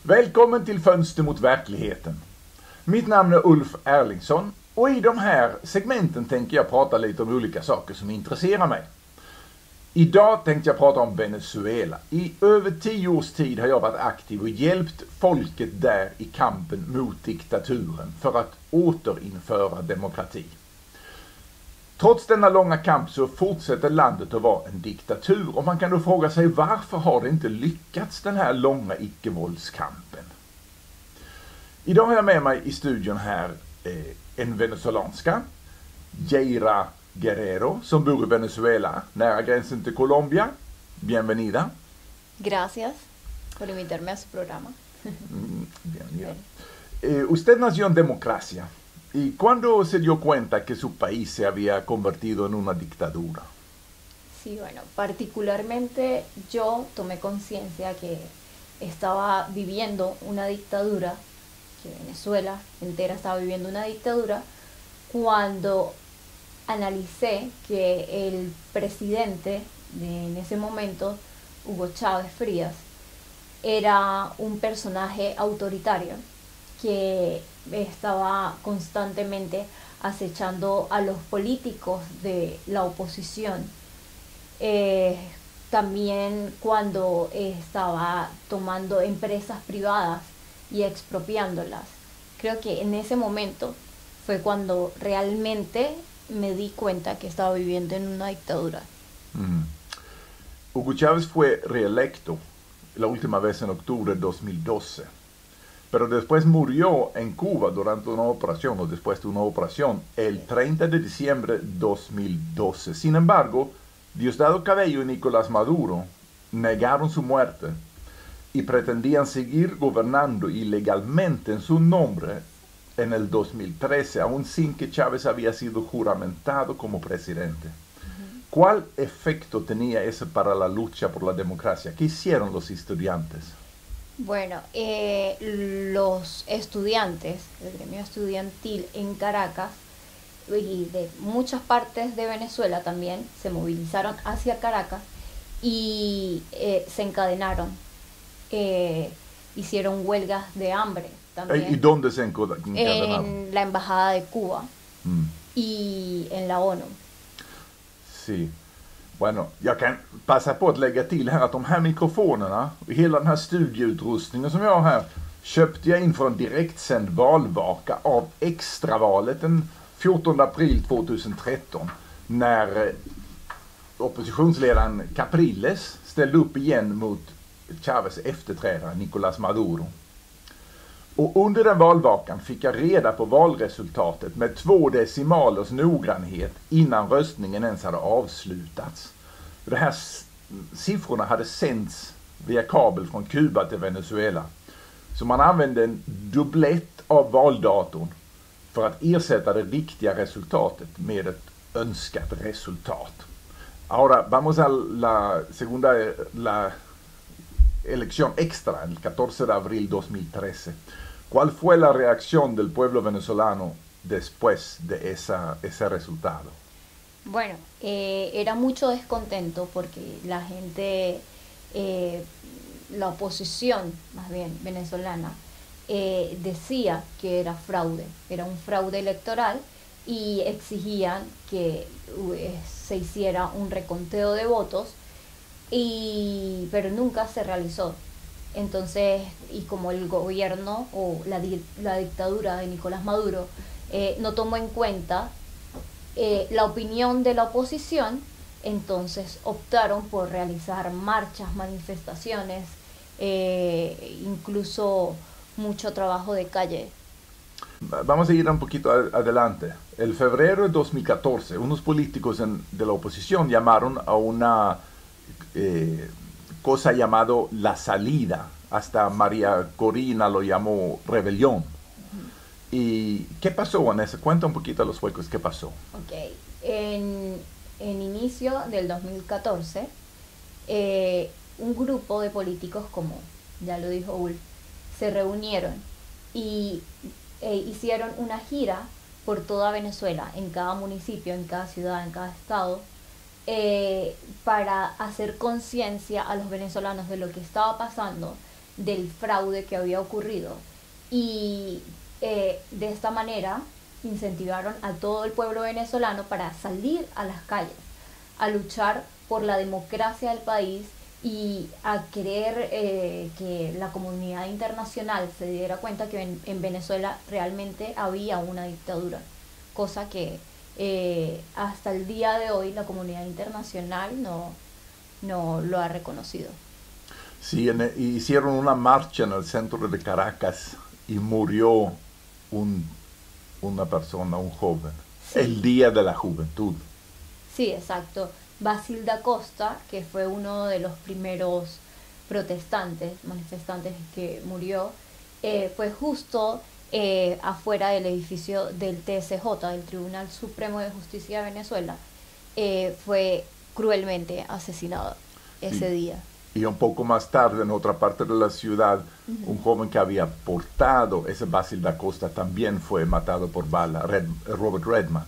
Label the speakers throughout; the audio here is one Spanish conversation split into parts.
Speaker 1: Välkommen till Fönster mot verkligheten. Mitt namn är Ulf Erlingsson och i de här segmenten tänker jag prata lite om olika saker som intresserar mig. Idag tänkte jag prata om Venezuela. I över 10 års tid har jag varit aktiv och hjälpt folket där i kampen mot diktaturen för att återinföra demokrati. Trots denna långa kamp så fortsätter landet att vara en diktatur och man kan då fråga sig varför har det inte lyckats den här långa icke-våldskampen. Idag har jag med mig i studion här en venezolanska, Yeira Guerrero, som bor i Venezuela, nära gränsen till Colombia. Bienvenida.
Speaker 2: Gracias por invitarme a su programa.
Speaker 1: Bienvenida. Usted nació en democracia. ¿Y cuándo se dio cuenta que su país se había convertido en una dictadura?
Speaker 2: Sí, bueno, particularmente yo tomé conciencia que estaba viviendo una dictadura, que Venezuela entera estaba viviendo una dictadura, cuando analicé que el presidente en ese momento, Hugo Chávez Frías, era un personaje autoritario que estaba constantemente acechando a los políticos de la oposición. También cuando estaba tomando empresas privadas y expropiándolas. Creo que en ese momento fue cuando realmente me di cuenta que estaba viviendo en una dictadura.
Speaker 1: Hugo Chávez fue reelecto la última vez en octubre de 2012. Pero después murió en Cuba durante una operación, o después de una operación, el 30 de diciembre de 2012. Sin embargo, Diosdado Cabello y Nicolás Maduro negaron su muerte y pretendían seguir gobernando ilegalmente en su nombre en el 2013, aún sin que Chávez había sido juramentado como presidente. ¿Cuál efecto tenía eso para la lucha por la democracia? ¿Qué hicieron los estudiantes?
Speaker 2: Bueno, los estudiantes, el gremio estudiantil en Caracas y de muchas partes de Venezuela también se movilizaron hacia Caracas y se encadenaron, hicieron huelgas de hambre también.
Speaker 1: ¿Y dónde se encadenaron?
Speaker 2: En la Embajada de Cuba y en la ONU.
Speaker 1: Sí. Bueno, jag kan passa på att lägga till här att de här mikrofonerna och hela den här studieutrustningen som jag har här köpte jag in från direktsänd valvaka av extravalet den 14 april 2013 när oppositionsledaren Capriles ställde upp igen mot Chávez efterträdare Nicolás Maduro. Och under den valvakan fick jag reda på valresultatet med 2 decimalers noggrannhet innan röstningen ens hade avslutats. De här siffrorna hade sänds via kabel från Kuba till Venezuela. Så man använde en dubblett av valdatorn för att ersätta det riktiga resultatet med ett önskat resultat. Ahora vamos a la segunda, la elección extra, el 14 de abril 2013. ¿Cuál fue la reacción del pueblo venezolano después de ese resultado?
Speaker 2: Bueno, era mucho descontento porque la gente, la oposición más bien venezolana, decía que era fraude, era un fraude electoral y exigían que se hiciera un reconteo de votos, pero nunca se realizó. Entonces, y como el gobierno o la dictadura de Nicolás Maduro no tomó en cuenta la opinión de la oposición, entonces optaron por realizar marchas, manifestaciones, incluso mucho trabajo de calle.
Speaker 1: Vamos a ir un poquito adelante. En febrero de 2014, unos políticos de la oposición llamaron a una cosa llamado La Salida. Hasta María Corina lo llamó rebelión. ¿Y qué pasó en eso? Cuenta un poquito a los huecos, ¿qué pasó?
Speaker 2: Ok, en inicio del 2014, un grupo de políticos, como ya lo dijo Ulf, se reunieron y hicieron una gira por toda Venezuela, en cada municipio, en cada ciudad, en cada estado, para hacer conciencia a los venezolanos de lo que estaba pasando del fraude que había ocurrido. Y de esta manera incentivaron a todo el pueblo venezolano para salir a las calles, a luchar por la democracia del país y a querer que la comunidad internacional se diera cuenta que en Venezuela realmente había una dictadura, cosa que hasta el día de hoy la comunidad internacional no lo ha reconocido.
Speaker 1: Sí, hicieron una marcha en el centro de Caracas y murió una persona, un joven,
Speaker 2: Sí.
Speaker 1: el Día de la Juventud.
Speaker 2: Sí, exacto. Basil da Costa, que fue uno de los primeros manifestantes que murió, fue justo afuera del edificio del TSJ, del Tribunal Supremo de Justicia de Venezuela. Fue cruelmente asesinado ese
Speaker 1: Sí.
Speaker 2: día.
Speaker 1: Y un poco más tarde, en otra parte de la ciudad, un joven que había portado ese Basil da Costa también fue matado por bala, Robert Redman.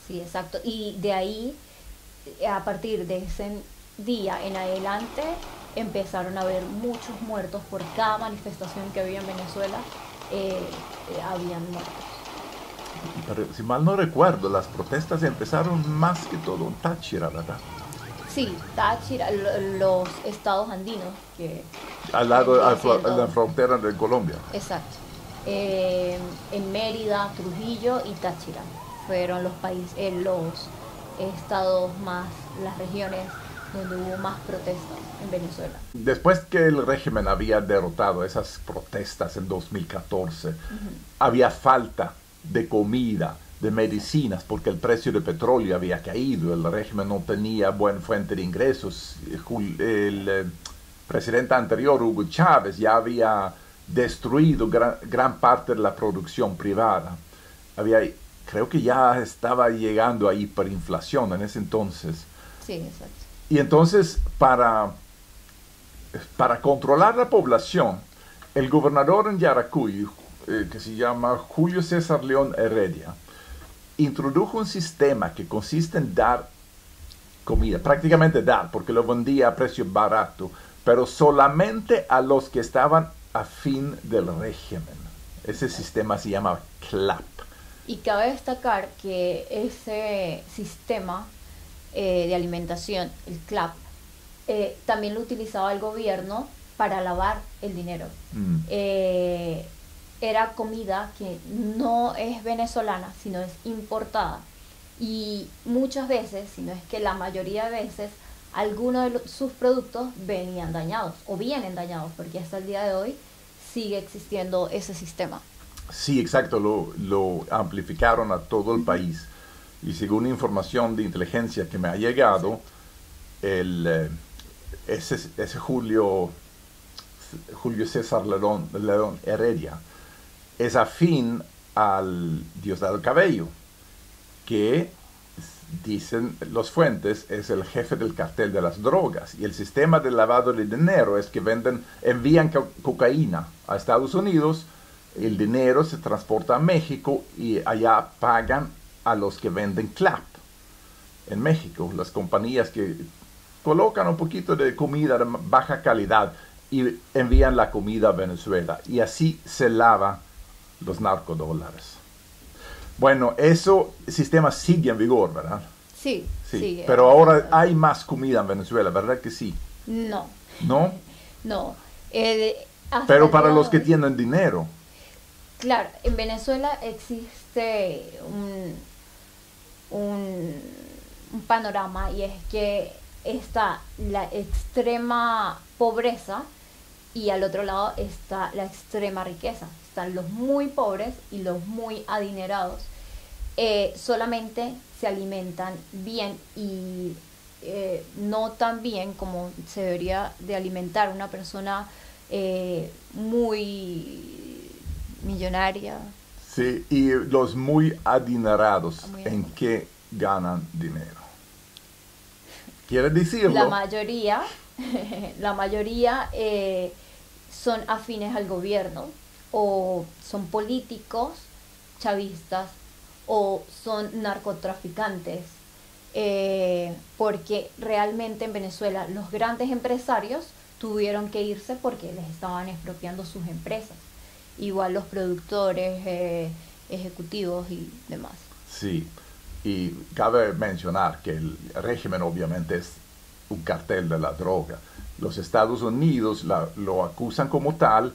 Speaker 2: Sí, exacto. Y de ahí, a partir de ese día en adelante, empezaron a haber muchos muertos por cada manifestación que había en Venezuela. Habían muertos.
Speaker 1: Pero, si mal no recuerdo, las protestas empezaron más que todo en Táchira, ¿verdad?
Speaker 2: Sí, Táchira, los estados andinos que
Speaker 1: Al lado,
Speaker 2: vendría
Speaker 1: a la
Speaker 2: siendo-
Speaker 1: frontera de Colombia.
Speaker 2: exacto. En Mérida, Trujillo y Táchira fueron los países, los estados más, las regiones donde hubo más protestas en Venezuela.
Speaker 1: Después que el régimen había derrotado esas protestas en 2014, había falta de comida, de medicinas, porque el precio del petróleo había caído, el régimen no tenía buena fuente de ingresos. El presidente anterior, Hugo Chávez, ya había destruido gran parte de la producción privada. Creo que ya estaba llegando a hiperinflación en ese entonces.
Speaker 2: Sí, exacto.
Speaker 1: Y entonces, para controlar la población, el gobernador en Yaracuy, que se llama Julio César León Heredia, introdujo un sistema que consiste en dar comida, prácticamente dar, porque lo vendía a precio barato, pero solamente a los que estaban a fin del régimen. Ese sistema se llama CLAP.
Speaker 2: Y cabe destacar que ese sistema de alimentación, el CLAP, también lo utilizaba el gobierno para lavar el dinero. Era comida que no es venezolana, sino es importada. Y muchas veces, si no es que la mayoría de veces, algunos de sus productos venían dañados o vienen dañados, porque hasta el día de hoy sigue existiendo ese sistema.
Speaker 1: Sí, exacto, lo amplificaron a todo el país. Y según información de inteligencia que me ha llegado, ese Julio César León Heredia es afín al Diosdado Cabello, que dicen los fuentes es el jefe del cartel de las drogas, y el sistema de lavado de dinero es que envían cocaína a Estados Unidos, el dinero se transporta a México y allá pagan a los que venden CLAP en México, las compañías que colocan un poquito de comida de baja calidad y envían la comida a Venezuela, y así se lava los narcodólares. Bueno, ese sistema sigue en vigor, ¿verdad?
Speaker 2: Sí,
Speaker 1: Sí.
Speaker 2: sigue.
Speaker 1: Pero ahora hay más comida en Venezuela, ¿verdad que sí?
Speaker 2: No,
Speaker 1: ¿No?
Speaker 2: no. Hasta
Speaker 1: Pero
Speaker 2: el
Speaker 1: para
Speaker 2: día
Speaker 1: los
Speaker 2: de
Speaker 1: que
Speaker 2: hoy,
Speaker 1: tienen dinero.
Speaker 2: claro, en Venezuela existe un panorama, y es que está la extrema pobreza y al otro lado está la extrema riqueza. Están los muy pobres y los muy adinerados. Solamente se alimentan bien y no tan bien como se debería de alimentar una persona muy millonaria.
Speaker 1: Sí, y los muy adinerados,
Speaker 2: Muy
Speaker 1: ¿en
Speaker 2: adinerados.
Speaker 1: qué ganan dinero? ¿Quiere decirlo?
Speaker 2: La mayoría, la mayoría son afines al gobierno, o son políticos chavistas, o son narcotraficantes, porque realmente en Venezuela los grandes empresarios tuvieron que irse porque les estaban expropiando sus empresas. Igual los productores, ejecutivos y demás.
Speaker 1: Sí, y cabe mencionar que el régimen obviamente es un cartel de la droga. Los Estados Unidos lo acusan como tal.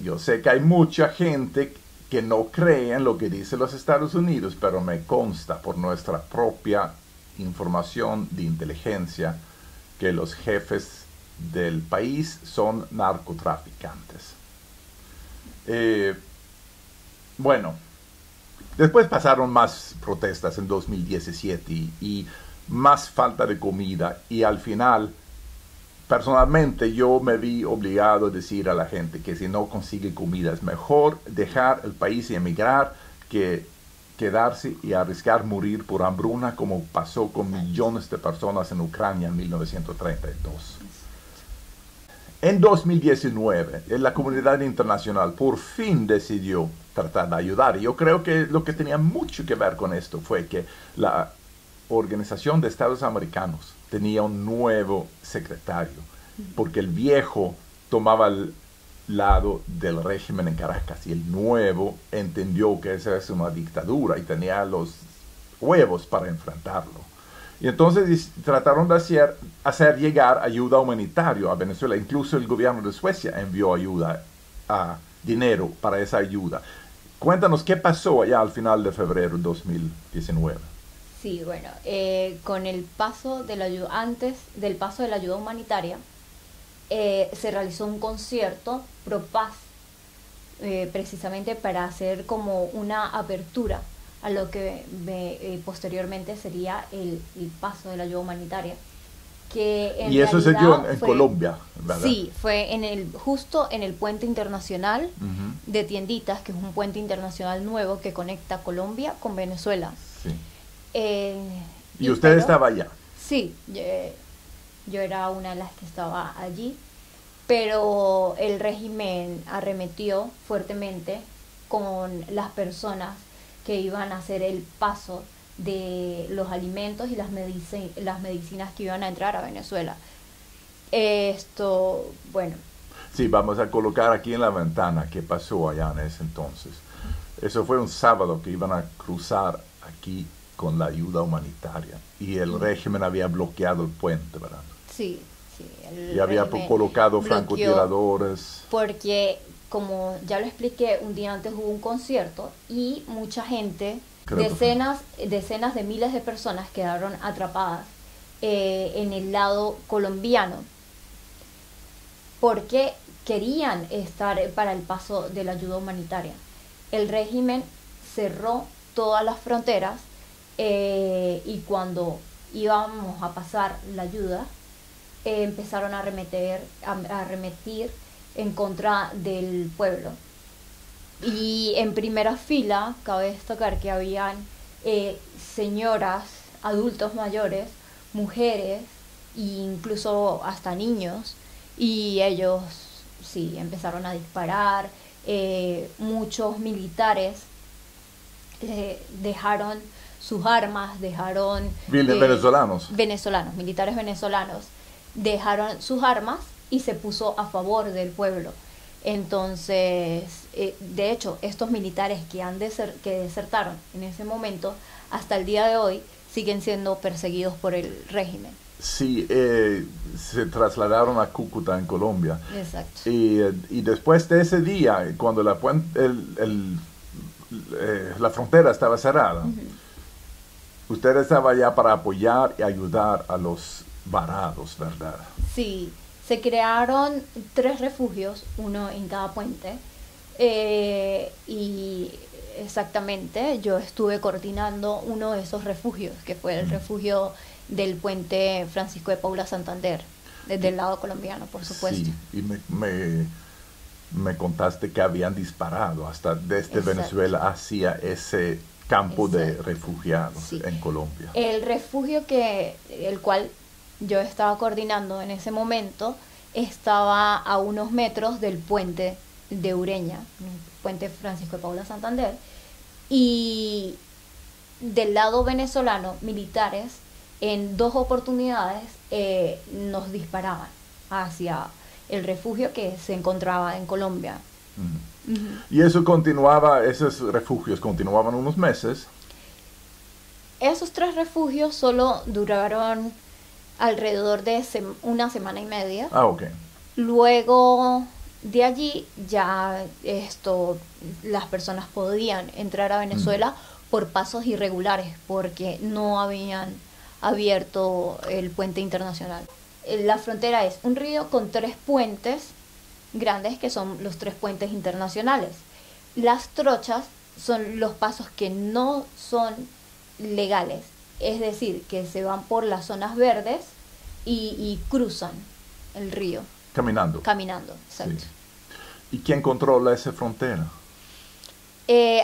Speaker 1: Yo sé que hay mucha gente que no cree en lo que dicen los Estados Unidos, pero me consta por nuestra propia información de inteligencia que los jefes del país son narcotraficantes. Bueno, después pasaron más protestas en 2017 y más falta de comida, y al final personalmente yo me vi obligado a decir a la gente que si no consigue comida es mejor dejar el país y emigrar que quedarse y arriesgar morir por hambruna, como pasó con millones de personas en Ucrania en 1932. En 2019, la comunidad internacional por fin decidió tratar de ayudar. Y yo creo que lo que tenía mucho que ver con esto fue que la Organización de Estados Americanos tenía un nuevo secretario, porque el viejo tomaba el lado del régimen en Caracas y el nuevo entendió que esa es una dictadura y tenía los huevos para enfrentarlo. Y entonces trataron de hacer llegar ayuda humanitaria a Venezuela. Incluso el gobierno de Suecia envió dinero para esa ayuda. Cuéntanos qué pasó allá al final de febrero de 2019.
Speaker 2: Sí, bueno, con el paso de la ayuda, antes del paso de la ayuda humanitaria, se realizó un concierto pro paz, precisamente para hacer como una apertura a lo que posteriormente sería el paso de la ayuda humanitaria.
Speaker 1: Y eso se dio en Colombia, ¿verdad?
Speaker 2: Sí, fue justo en el puente internacional de Tienditas, que es un puente internacional nuevo que conecta Colombia con Venezuela.
Speaker 1: Sí. ¿Y usted estaba allá?
Speaker 2: Sí, yo era una de las que estaba allí, pero el régimen arremetió fuertemente con las personas que iban a hacer el paso de los alimentos y las medicinas que iban a entrar a Venezuela. Bueno.
Speaker 1: Sí, vamos a colocar aquí en la ventana qué pasó allá en ese entonces. Eso fue un sábado que iban a cruzar aquí con la ayuda humanitaria y el régimen había bloqueado el puente, ¿verdad?
Speaker 2: Sí, sí.
Speaker 1: Y había colocado francotiradores.
Speaker 2: Porque, como ya lo expliqué, un día antes hubo un concierto y mucha gente, decenas de miles de personas quedaron atrapadas en el lado colombiano porque querían estar para el paso de la ayuda humanitaria. El régimen cerró todas las fronteras y cuando íbamos a pasar la ayuda empezaron a arremetir en contra del pueblo. Y en primera fila cabe destacar que habían señoras, adultos mayores, mujeres e incluso hasta niños, y ellos sí empezaron a disparar. Muchos militares dejaron sus armas, militares venezolanos dejaron sus armas y se puso a favor del pueblo. Entonces, de hecho, estos militares que desertaron en ese momento, hasta el día de hoy, siguen siendo perseguidos por el régimen.
Speaker 1: Sí, se trasladaron a Cúcuta, en Colombia.
Speaker 2: Exacto.
Speaker 1: Y después de ese día, cuando la frontera estaba cerrada, usted estaba allá para apoyar y ayudar a los varados, ¿verdad?
Speaker 2: Sí. Se crearon 3 refugios, uno en cada puente, y exactamente yo estuve coordinando uno de esos refugios, que fue el refugio del puente Francisco de Paula Santander, desde el lado colombiano, por supuesto.
Speaker 1: Sí, y me contaste que habían disparado hasta desde Venezuela hacia ese campo de refugiados en Colombia.
Speaker 2: El refugio el cual yo estaba coordinando en ese momento estaba a unos metros del puente de Ureña, el puente Francisco de Paula Santander, y del lado venezolano, militares en 2 oportunidades nos disparaban hacia el refugio que se encontraba en Colombia.
Speaker 1: Y eso continuaba, esos refugios continuaban unos meses.
Speaker 2: Esos 3 refugios solo duraron alrededor de una semana y media.
Speaker 1: Ah, ok.
Speaker 2: Luego de allí ya las personas podían entrar a Venezuela por pasos irregulares porque no habían abierto el puente internacional. La frontera es un río con 3 puentes grandes que son los 3 puentes internacionales. Las trochas son los pasos que no son legales, es decir, que se van por las zonas verdes y cruzan el río.
Speaker 1: Caminando.
Speaker 2: Exacto.
Speaker 1: Sí. ¿Y quién controla esa frontera?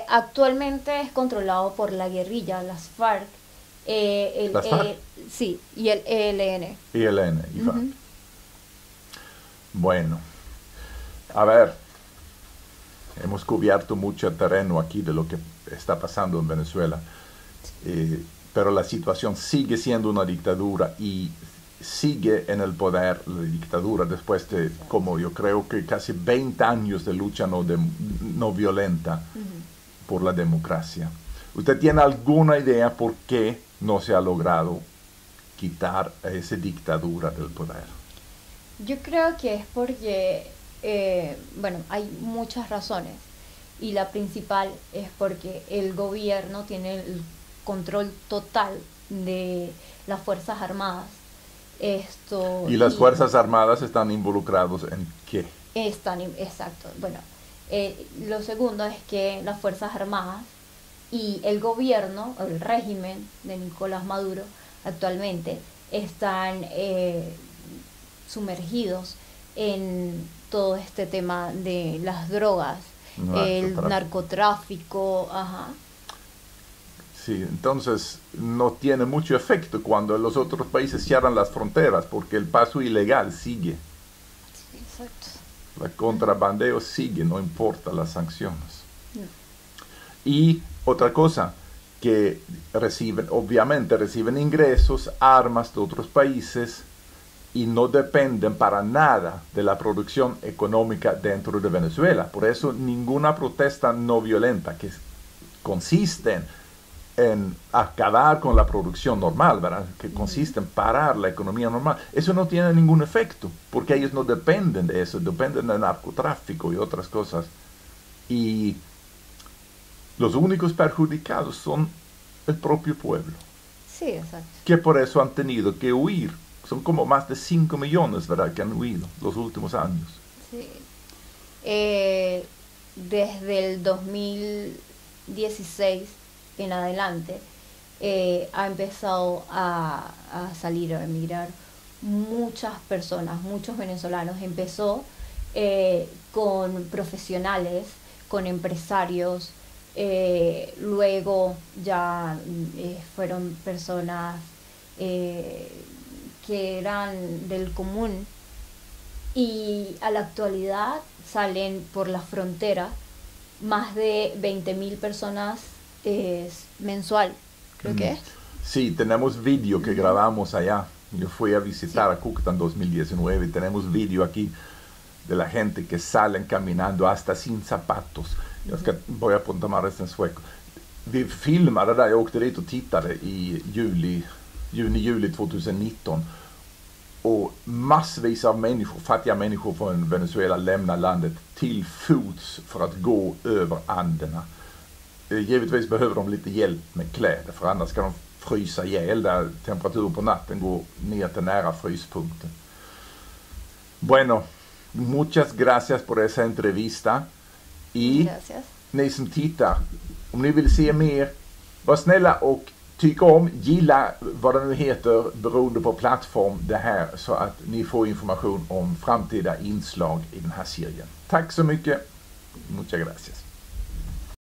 Speaker 2: Actualmente es controlado por la guerrilla, las FARC.
Speaker 1: ¿Las FARC?
Speaker 2: Sí, y el ELN.
Speaker 1: ELN y FARC. Bueno, a ver, hemos cubierto mucho terreno aquí de lo que está pasando en Venezuela, pero la situación sigue siendo una dictadura y sigue en el poder la dictadura después de, como yo creo que casi 20 años de lucha no violenta por la democracia. ¿Usted tiene alguna idea por qué no se ha logrado quitar a esa dictadura del poder?
Speaker 2: Yo creo que es porque, hay muchas razones y la principal es porque el gobierno tiene el control total de las Fuerzas Armadas.
Speaker 1: ¿Y las Fuerzas Armadas están involucrados en qué?
Speaker 2: Exacto. Bueno, lo segundo es que las Fuerzas Armadas y el gobierno, el régimen de Nicolás Maduro actualmente están sumergidos en todo este tema de las drogas, el narcotráfico,
Speaker 1: Sí, entonces no tiene mucho efecto cuando los otros países cierran las fronteras porque el paso ilegal sigue.
Speaker 2: Sí, exacto.
Speaker 1: La contrabandeo sigue, no importa las sanciones. Y otra cosa, que obviamente reciben ingresos, armas de otros países y no dependen para nada de la producción económica dentro de Venezuela. Por eso ninguna protesta no violenta que consiste en acabar con la producción normal, ¿verdad? Que consiste en parar la economía normal. Eso no tiene ningún efecto, porque ellos no dependen de eso, dependen del narcotráfico y otras cosas. Y los únicos perjudicados son el propio pueblo.
Speaker 2: Sí, exacto.
Speaker 1: Que por eso han tenido que huir. Son como más de 5 millones, ¿verdad?, que han huido los últimos años.
Speaker 2: Sí. Desde el 2016 en adelante ha empezado a salir, a emigrar muchas personas, muchos venezolanos. Empezó con profesionales, con empresarios, luego ya fueron personas que eran del común y a la actualidad salen por la frontera más de 20.000 personas mensual, creo que es.
Speaker 1: Sí, tenemos vídeo que grabamos allá. Yo fui a visitar a Cúcuta en 2019 y tenemos vídeo aquí de la gente que salen caminando hasta sin zapatos. Jag ska börja på tomma resten sueco. Vi filmade där, jag åkte dit och tittade i juni-juli 2019. Och massvis av människor, fattiga människor från Venezuela lämnar landet till fots för att gå över Anderna. Givetvis behöver de lite hjälp med kläder, för annars ska de frysa ihjäl där temperaturen på natten går ner till nära fryspunkten. Bueno, muchas gracias por esa entrevista. Y
Speaker 2: Gracias.
Speaker 1: Ni som tittar, om ni vill se mer, var snälla och tycka om, gilla vad det nu heter beroende på plattform det här, så att ni får information om framtida inslag i den här serien. Tack så mycket. Muchas gracias.